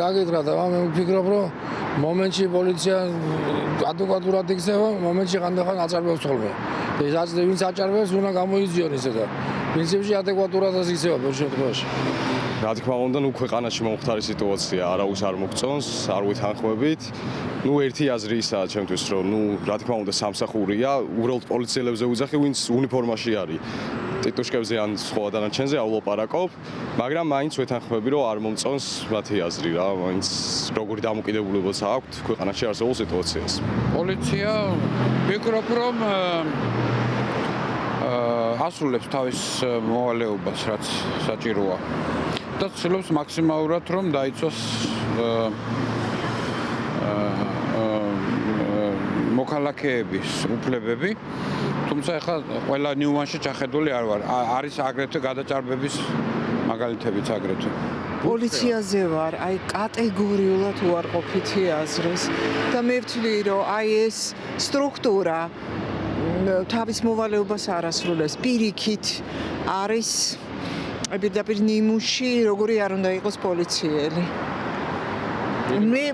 რა გითხრა და მე ვფიქრობ რომ მომენტში პოლიცია ადეკვატურად იქცევა, მომენტში ხანდახან აწარმოებს ხოლმე. ეს ვინც აჭარბებს უნდა გამოიძიონ ისე და პრინციპში ადეკვატურადაც იქცევა ბევრ შემთხვევაში. რა თქმა უნდა, ქვეყანაში მომხდარი სიტუაცია არავის არ მოგწონს, არ ვითანხმებით. ერთი აზრი ისაა ჩემთვის, რომ რა თქმა უნდა სამსახურია, უბრალოდ პოლიციელებზე ვიძახი, ვინც უნიფორმაში არის. ტიტუშკებზე ან სხვა დანარჩენზე აულაპარაკობ, მაგრამ მაინც ვეთანხმები, რომ არ მომწონს მათი აზრი რა, მაინც როგორი დამოკიდებულებაც აქვთ ქვეყანაში არსებულ სიტუაციას. პოლიცია ვფიქრობ, რომ ასრულებს თავის მოვალეობას, რაც საჭიროა. და ცდილობს მაქსიმალურად რომ დაიცვას მოქალაქეების უფლებები, თუმცა ახლა ყველა ნიუანსში ჩახედული არ ვარ. არის აგრეთვე გადაჭარბების მაგალითებიც აგრეთვე. პოლიციაზე ვარ, კატეგორიულად უარყოფითი აზრის და მე ვთვლი, რომ ეს სტრუქტურა თავის მოვალეობას არ ასრულებს. პირიქით არის პირდაპირ ნიმუში, როგორი არ უნდა იყოს პოლიციელი. მე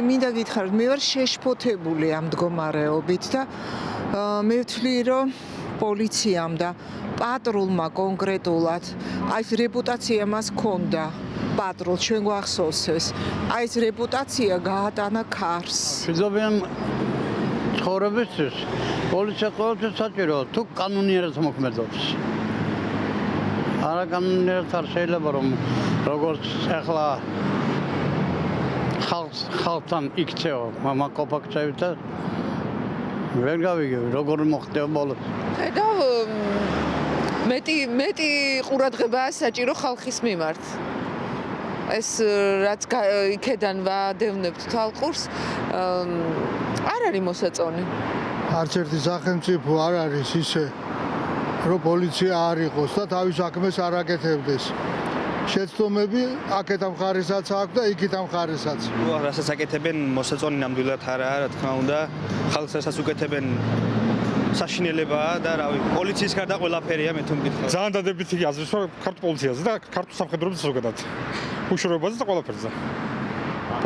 მინდა გითხრათ, მე ვარ შეშფოთებული ამ მდგომარეობით და მე ვთვლი, რომ პოლიციამ და პატრულმა კონკრეტულად ეს რეპუტაცია მას ჰქონდა. პატრულ ჩვენ გვახსოვს ეს. ეს რეპუტაცია გაატანა ქარს. მშვიდობიან ცხოვრებისთვის პოლიცია ყოველთვის საჭიროა, თუ კანონიერად მოქმედობს. არაკანონიერად არ შეიძლება რომ როგორც ახლა ხალხთან იქცეო მამაკოპაკცევით და ვერ გავიგებ როგორ მოხდება ბოლოს. და მეტი ყურადღებაა საჭირო ხალხის მიმართ. ეს რაც იქედან ვადევნებთ თვალყურს არ არის მოსაწონი. არც ერთი სახელმწიფო არ არის ისე რომ პოლიცია არ იყოს და თავის საქმეს არ აკეთებდეს. შეცდომები აქეთ ამ ხარისაც აქვს და იქით ამ ხარისაც. რასაც აკეთებენ მოსაწონი ნამდვილად არაა, რა თქმა უნდა, ხალხს რასაც უკეთებენ საშინელებაა და რავი, პოლიციის გარდა ყველაფერია მე თუ მკითხავ. ძალიან დადებითი აზრის ვარ ქართულ პოლიციაზე და ქართულ სამხედროებს ზოგადად. უშუალობაზე და ყველაფერზე.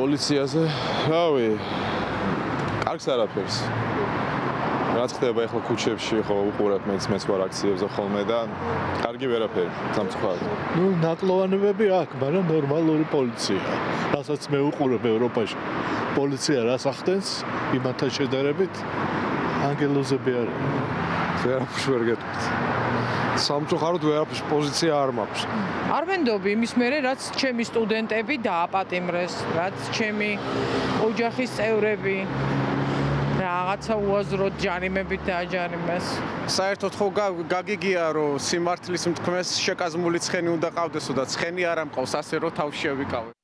პოლიციაზე, რავი, კარგს არაფერს. რაც ხდება ახლა ქუჩებში, ხო უყურებ მეც ვარ აქციებზე ხოლმე და კარგი ვერაფერი, სამწუხაროდ. ნაკლოვანებები აქვს, მაგრამ ნორმალური პოლიცია. რასაც მე უყურებ ევროპაში. პოლიცია რას ახდენს იმათთან შედარებით? ანგელოზები არის. ვერაფერს ვერ გეტყვით. სამწუხაროდ ვერაფერს პოზიცია არ მაქვს. არ ვენდობი იმის მერე, რაც ჩემი სტუდენტები დააპატიმრეს, რაც ჩემი ოჯახის წევრები რაღაცა უაზროდ ჯარიმებით დააჯარიმეს. საერთოდ ხო გაგიგია რომ სიმართლის მთქმეს შეკაზმული ცხენი უნდა ყავდესო და ცხენი არ ამყავს, ასე რომ თავში შევიკავე.